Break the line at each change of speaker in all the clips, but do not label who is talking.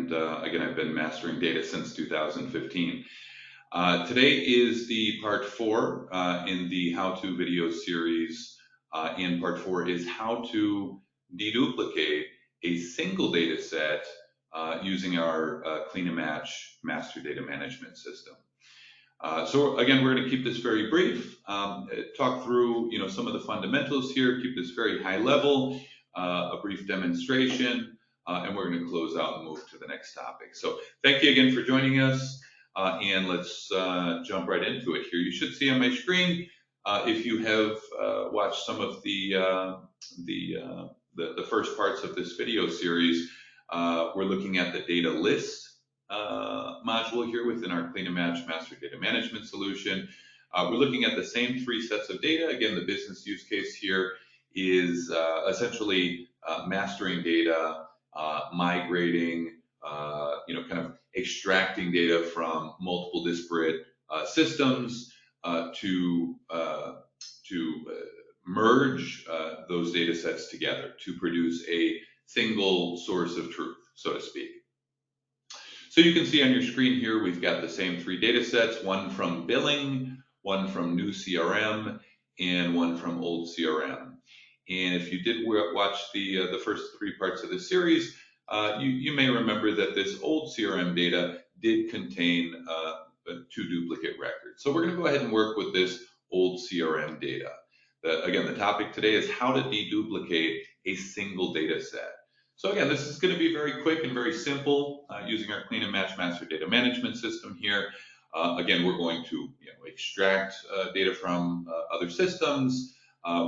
and again, I've been mastering data since 2015. Today is the part 4 in the how-to video series, and part 4 is how to deduplicate a single data set using our clean and match master data management system. So again, we're going to keep this very brief, talk through some of the fundamentals here, keep this very high level, a brief demonstration, and we're going to close out and move to the next topic. So thank you again for joining us, and let's jump right into it here. You should see on my screen, if you have watched some of the first parts of this video series, we're looking at the data list module here within our Clean and Match Master Data Management solution. We're looking at the same 3 sets of data. Again, the business use case here is essentially mastering data, migrating, kind of extracting data from multiple disparate systems to merge those data sets together to produce a single source of truth, so to speak. So you can see on your screen here, we've got the same 3 data sets, one from billing, one from new CRM, and one from old CRM. And if you did watch the first 3 parts of the series, you may remember that this old CRM data did contain 2 duplicate records. So we're going to go ahead and work with this old CRM data. Again, the topic today is how to deduplicate a single data set. So again, this is going to be very quick and very simple using our Clean and Match Master Data Management system here. Again, we're going to extract data from other systems.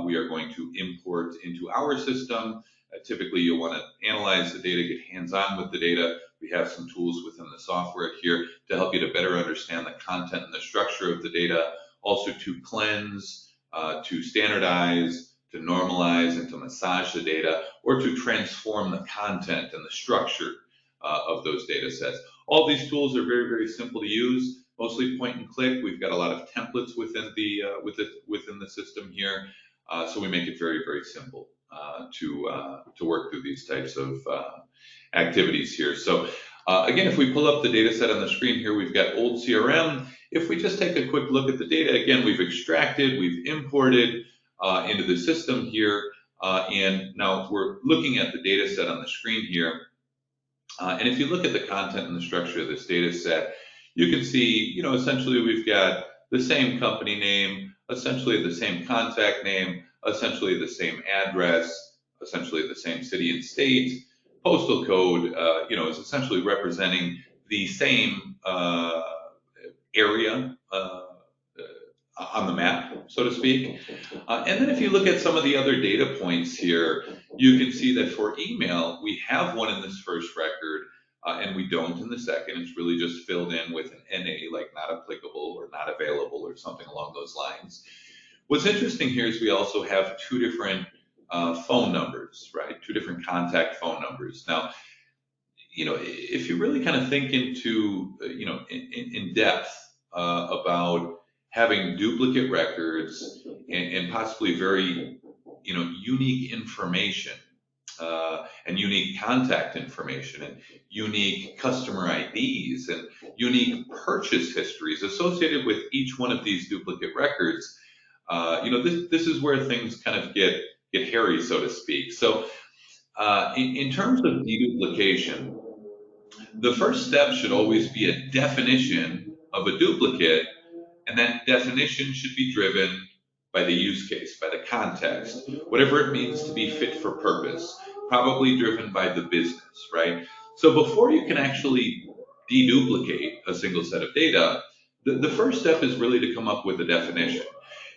We are going to import into our system. Typically, you'll want to analyze the data, get hands-on with the data. We have some tools within the software here to help you to better understand the content and the structure of the data, also to cleanse, to standardize, to normalize, and to massage the data, or to transform the content and the structure of those data sets. All these tools are very, very simple to use, mostly point and click. We've got a lot of templates within the system here, so we make it very, very simple to work through these types of activities here. So again, if we pull up the data set on the screen here, we've got old CRM. If we just take a quick look at the data, again, we've extracted, we've imported into the system here, and now we're looking at the data set on the screen here. And if you look at the content and the structure of this data set, you can see, essentially we've got the same company name, essentially the same contact name, essentially the same address, essentially the same city and state. Postal code, is essentially representing the same area on the map, so to speak. And then if you look at some of the other data points here, you can see that for email, we have one in this first record, and we don't in the second. It's really just filled in with an NA, like not applicable or not available or something along those lines. What's interesting here is we also have 2 different phone numbers, right? 2 different contact phone numbers. Now, if you really kind of think into, in depth about having duplicate records and possibly very, unique information and unique contact information and unique customer IDs and unique purchase histories associated with each one of these duplicate records, this is where things kind of get hairy, so to speak. So in terms of deduplication, the first step should always be a definition of a duplicate, and that definition should be driven by the use case, by the context, whatever it means to be fit for purpose, probably driven by the business, right? So before you can actually deduplicate a single set of data, the first step is really to come up with a definition.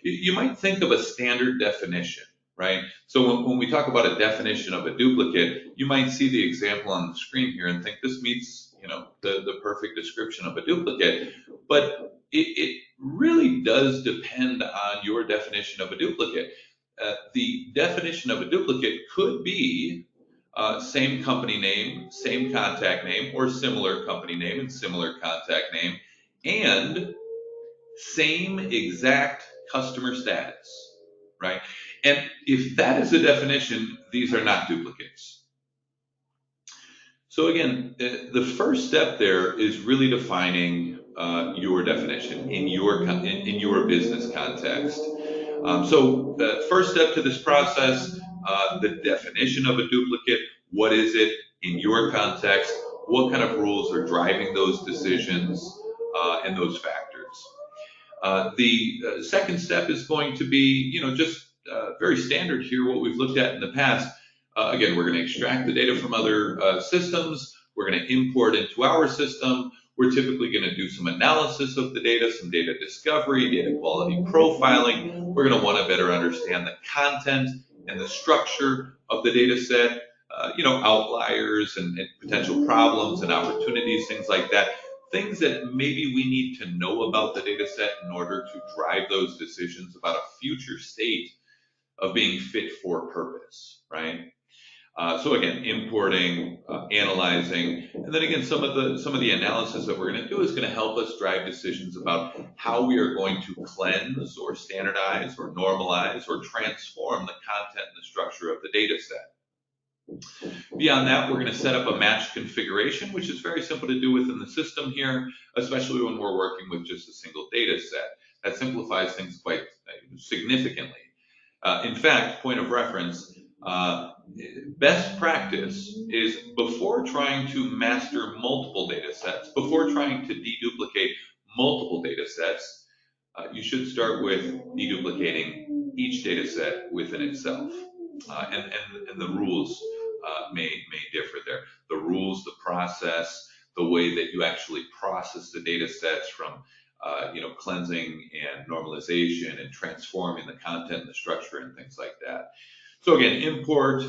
You might think of a standard definition, right? So when we talk about a definition of a duplicate, you might see the example on the screen here and think this meets, the perfect description of a duplicate, but it really does depend on your definition of a duplicate. The definition of a duplicate could be same company name, same contact name, or similar company name and similar contact name, and same exact customer status, right? And if that is the definition, these are not duplicates. So again, the first step there is really defining your definition in your business context. So the first step to this process, the definition of a duplicate. What is it in your context? What kind of rules are driving those decisions and those factors? The second step is going to be, just very standard here, what we've looked at in the past. Again, we're going to extract the data from other systems. We're going to import into our system. We're typically going to do some analysis of the data, some data discovery, data quality profiling. We're going to want to better understand the content and the structure of the data set, outliers and potential problems and opportunities, things like that. Things that maybe we need to know about the data set in order to drive those decisions about a future state of being fit for purpose, right? So again, importing, analyzing, and then again, some of the analysis that we're going to do is going to help us drive decisions about how we are going to cleanse or standardize or normalize or transform the content and the structure of the data set. Beyond that, we're going to set up a match configuration, which is very simple to do within the system here, especially when we're working with just a single data set. That simplifies things quite significantly. In fact, point of reference, best practice is before trying to master multiple data sets, before trying to deduplicate multiple data sets, you should start with deduplicating each data set within itself. And the rules may differ there. The rules, the process, the way that you actually process the data sets from cleansing and normalization and transforming the content and the structure and things like that. So again, import,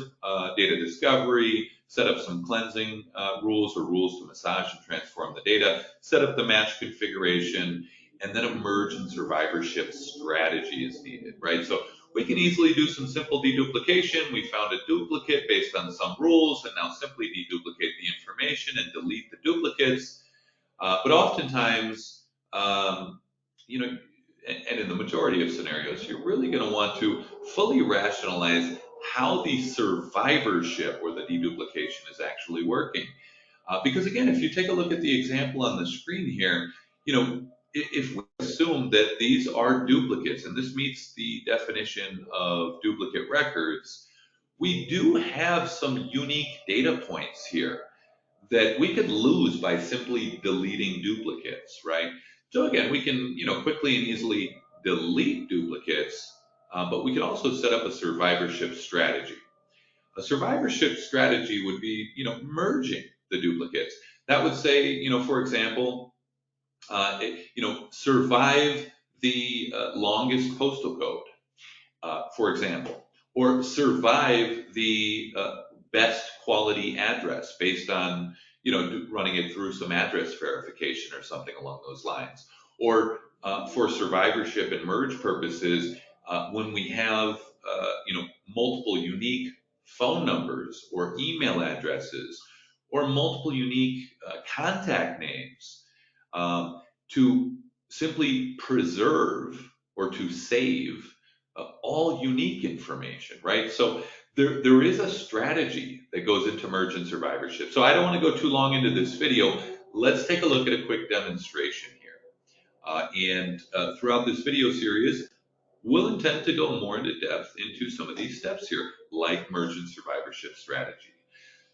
data discovery, set up some cleansing rules or rules to massage and transform the data, set up the match configuration, and then a merge and survivorship strategy is needed, right? So we can easily do some simple deduplication. We found a duplicate based on some rules and now simply deduplicate the information and delete the duplicates. But oftentimes, and in the majority of scenarios, you're really going to want to fully rationalize how the survivorship or the deduplication is actually working. Because again, if you take a look at the example on the screen here, if we assume that these are duplicates, and this meets the definition of duplicate records, we do have some unique data points here that we could lose by simply deleting duplicates, right? So again, we can, quickly and easily delete duplicates, but we can also set up a survivorship strategy. A survivorship strategy would be, merging the duplicates. That would say, for example, survive the longest postal code, for example, or survive the best quality address based on, running it through some address verification or something along those lines. Or for survivorship and merge purposes, when we have, multiple unique phone numbers or email addresses or multiple unique contact names, to simply preserve or to save all unique information, right? So there is a strategy that goes into merge and survivorship. So I don't want to go too long into this video. Let's take a look at a quick demonstration here. And throughout this video series, we'll intend to go more into depth into some of these steps here, like merge and survivorship strategy.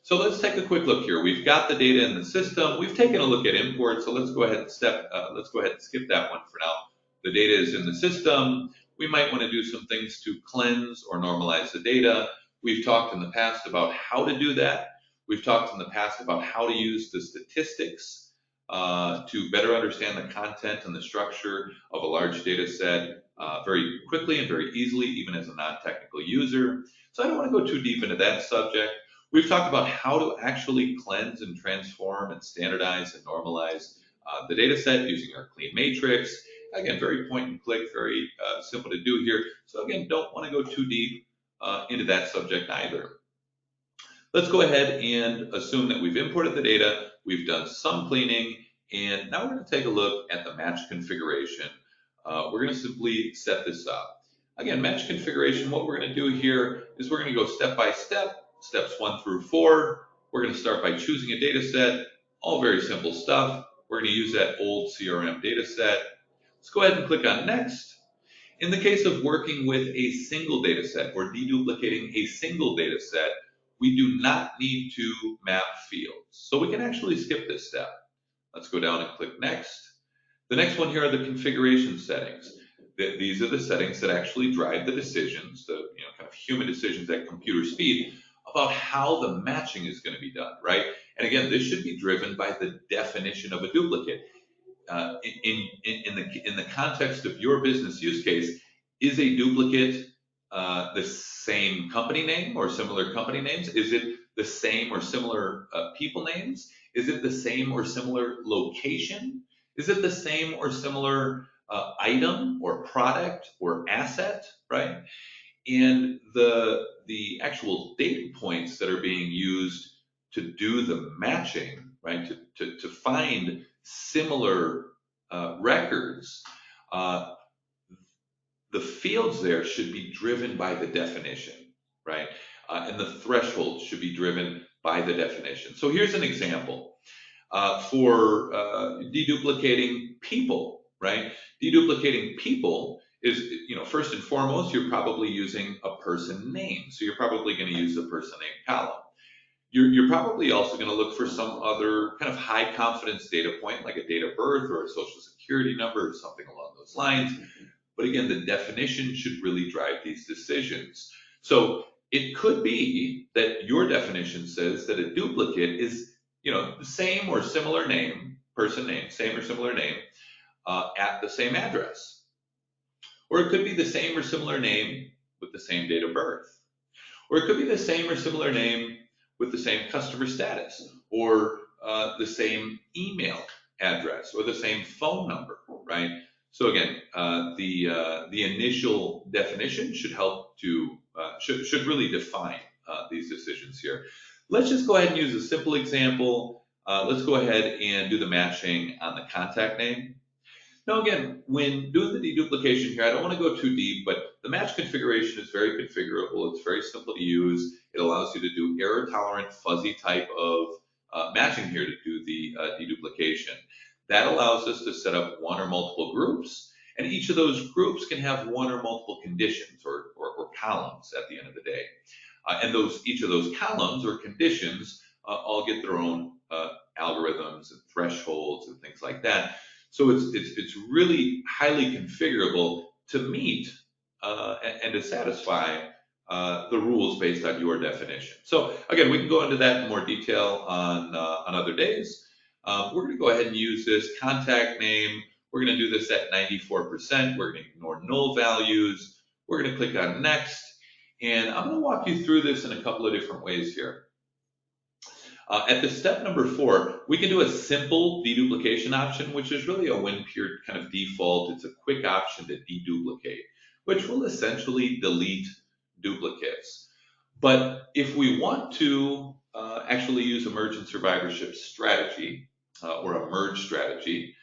So let's take a quick look here. We've got the data in the system. We've taken a look at import, so let's go ahead and skip that one for now. The data is in the system. We might want to do some things to cleanse or normalize the data. We've talked in the past about how to do that. We've talked in the past about how to use the statistics to better understand the content and the structure of a large data set very quickly and very easily, even as a non-technical user. So I don't want to go too deep into that subject. We've talked about how to actually cleanse and transform and standardize and normalize the data set using our clean matrix. Again, very point and click, very simple to do here. So again, don't want to go too deep into that subject either. Let's go ahead and assume that we've imported the data, we've done some cleaning, and now we're going to take a look at the match configuration. We're going to simply set this up. Again, match configuration, what we're going to do here is we're going to go step by step. Steps 1 through 4, we're We're going to start by choosing a data set, all very simple stuff. We're going to use that old CRM data set. Let's go ahead and click on next. In the case of working with a single data set or deduplicating a single data set, we do not need to map fields. So we can actually skip this step. Let's go down and click next. The next one here are the configuration settings. These are the settings that actually drive the decisions, the kind of human decisions at computer speed about how the matching is going to be done, right? And again, this should be driven by the definition of a duplicate. In the context of your business use case, is a duplicate the same company name or similar company names? Is it the same or similar people names? Is it the same or similar location? Is it the same or similar item or product or asset, right? And the actual data points that are being used to do the matching, right? To find similar records, the fields there should be driven by the definition, right? And the threshold should be driven by the definition. So here's an example for deduplicating people, right? Deduplicating people is, first and foremost, you're probably using a person name. So you're probably going to use the person name column. You're probably also going to look for some other kind of high confidence data point, like a date of birth or a social security number or something along those lines. But again, the definition should really drive these decisions. So it could be that your definition says that a duplicate is, the same or similar name, person name, same or similar name at the same address. Or it could be the same or similar name with the same date of birth. Or it could be the same or similar name with the same customer status, or the same email address, or the same phone number, right? So again, the initial definition should help to should really define these decisions here. Let's just go ahead and use a simple example. Let's go ahead and do the matching on the contact name. Now again, when doing the deduplication here, I don't want to go too deep, but the match configuration is very configurable. It's very simple to use. It allows you to do error-tolerant, fuzzy type of matching here to do the deduplication. That allows us to set up one or multiple groups, and each of those groups can have one or multiple conditions or columns at the end of the day. And each of those columns or conditions all get their own algorithms and thresholds and things like that. So it's really highly configurable to meet and to satisfy the rules based on your definition. So again, we can go into that in more detail on other days. We're going to go ahead and use this contact name. We're going to do this at 94%. We're going to ignore null values. We're going to click on next. And I'm going to walk you through this in a couple of different ways here. At the step number 4, we can do a simple deduplication option, which is really a WinPure kind of default. It's a quick option to deduplicate, which will essentially delete duplicates. But if we want to actually use a merge and survivorship strategy or a merge strategy,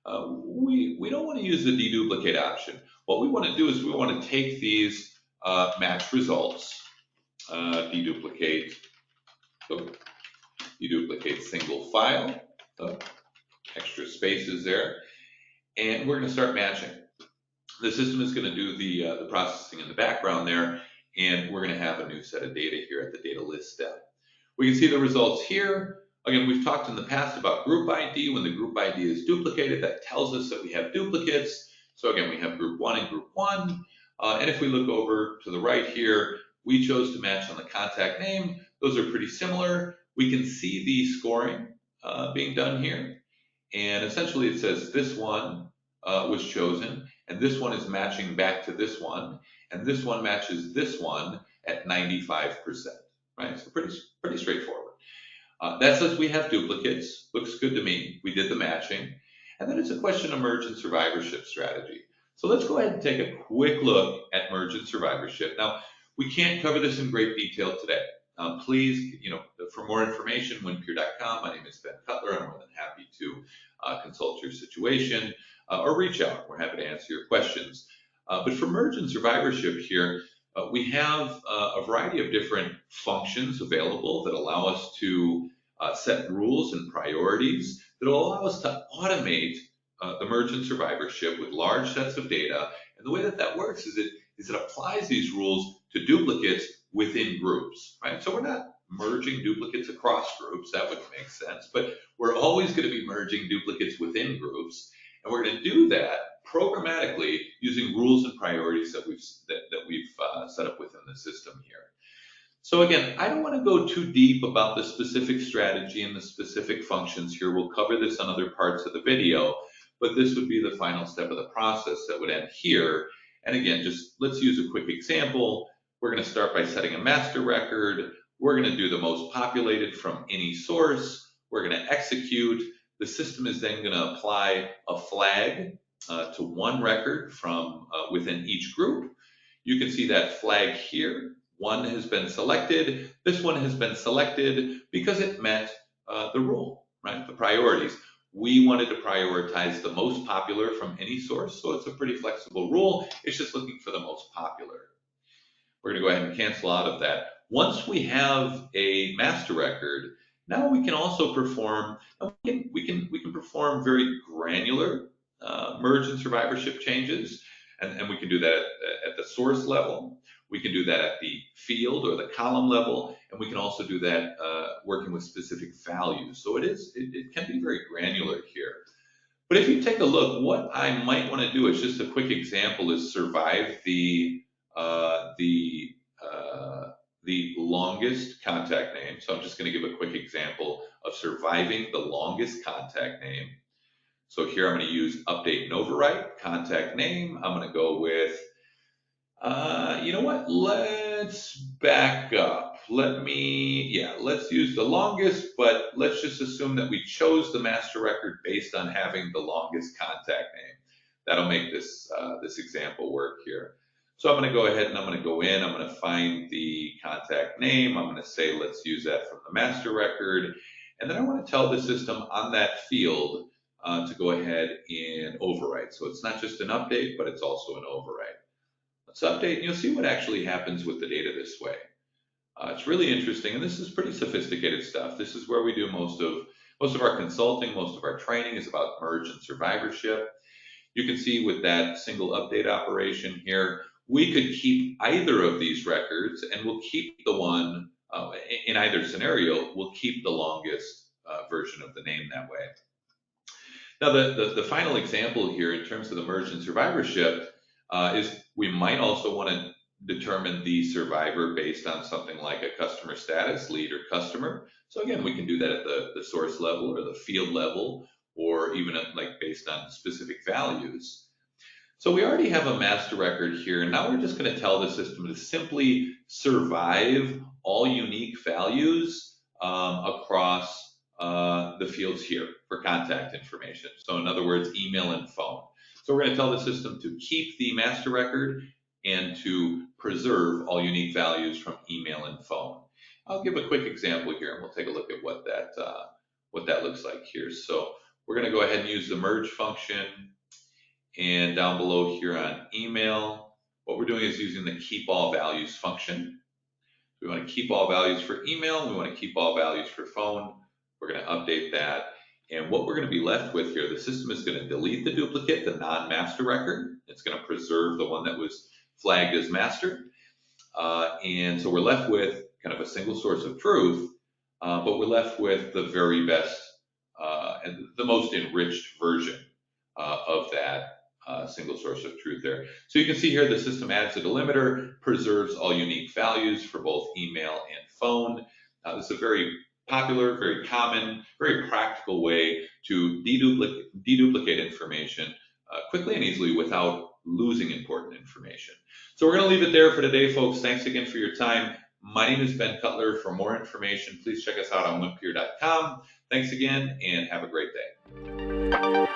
we don't want to use the deduplicate option. What we want to do is we want to take these match results, deduplicate single file, extra spaces there, and we're going to start matching. The system is going to do the processing in the background there, and we're going to have a new set of data here at the data list step. We can see the results here. Again, we've talked in the past about group ID. When the group ID is duplicated, that tells us that we have duplicates. So again, we have group 1 and group 1. And if we look over to the right here, we chose to match on the contact name. Those are pretty similar. We can see the scoring being done here. And essentially it says this one was chosen, and this one is matching back to this one, and this one matches this one at 95%, right? So pretty straightforward. That says we have duplicates. Looks good to me. We did the matching. And then it's a question of merge and survivorship strategy. So let's go ahead and take a quick look at merge and survivorship. Now, we can't cover this in great detail today. Please, for more information, winpure.com. My name is Ben Cutler. I'm more than happy to consult your situation or reach out. We're happy to answer your questions. But for merge and survivorship here, we have a variety of different functions available that allow us to set rules and priorities that will allow us to automate the merge and survivorship with large sets of data. And the way that that works is it applies these rules to duplicates within groups, right? So we're not merging duplicates across groups, that wouldn't make sense, but we're always going to be merging duplicates within groups, and we're going to do that programmatically using rules and priorities that we've set up within the system here. So again, I don't want to go too deep about the specific strategy and the specific functions here. We'll cover this on other parts of the video, but this would be the final step of the process that would end here. And again, just let's use a quick example. We're going to start by setting a master record. We're going to do the most populated from any source. We're going to execute. The system is then going to apply a flag to one record from within each group. You can see that flag here. One has been selected. This one has been selected because it met the rule, right? The priorities. We wanted to prioritize the most popular from any source, so it's a pretty flexible rule. It's just looking for the most popular. We're going to go ahead and cancel out of that. Once we have a master record, now we can also perform. We can perform very granular merge and survivorship changes, and we can do that at the source level. We can do that at the field or the column level, and we can also do that working with specific values. So it can be very granular here. But if you take a look, what I might want to do is just a quick example is survive the longest contact name. So I'm just going to give a quick example of surviving the longest contact name. So here I'm going to use update and overwrite contact name. I'm going to go with, you know what? Let's back up. Let's use the longest, but let's just assume that we chose the master record based on having the longest contact name. That'll make this example work here. So I'm going to go ahead and I'm going to go in. I'm going to find the contact name. I'm going to say, let's use that from the master record. And then I want to tell the system on that field to go ahead and overwrite. So it's not just an update, but it's also an overwrite. Let's update, and you'll see what actually happens with the data this way. It's really interesting, and this is pretty sophisticated stuff. This is where we do most of our consulting, most of our training is about merge and survivorship. You can see with that single update operation here, we could keep either of these records, and we'll keep the one, in either scenario, we'll keep the longest version of the name that way. Now, the final example here in terms of the merge and survivorship is we might also want to determine the survivor based on something like a customer status, lead or customer. So again, we can do that at the source level or the field level, or even like based on specific values. So we already have a master record here, and now we're just going to tell the system to simply survive all unique values across the fields here for contact information. So in other words, email and phone. So we're going to tell the system to keep the master record and to preserve all unique values from email and phone. I'll give a quick example here, and we'll take a look at what that looks like here. So we're going to go ahead and use the merge function. And down below here on email, what we're doing is using the keep all values function. We want to keep all values for email. We want to keep all values for phone. We're going to update that. And what we're going to be left with here, the system is going to delete the duplicate, the non-master record. It's going to preserve the one that was flagged as master. And so we're left with kind of a single source of truth, but we're left with the very best and the most enriched version of that single source of truth there. So you can see here the system adds a delimiter, preserves all unique values for both email and phone. This is a very popular, very common, very practical way to deduplicate information quickly and easily without losing important information. So we're going to leave it there for today, folks. Thanks again for your time. My name is Ben Cutler. For more information, please check us out on WinPure.com. Thanks again, and have a great day.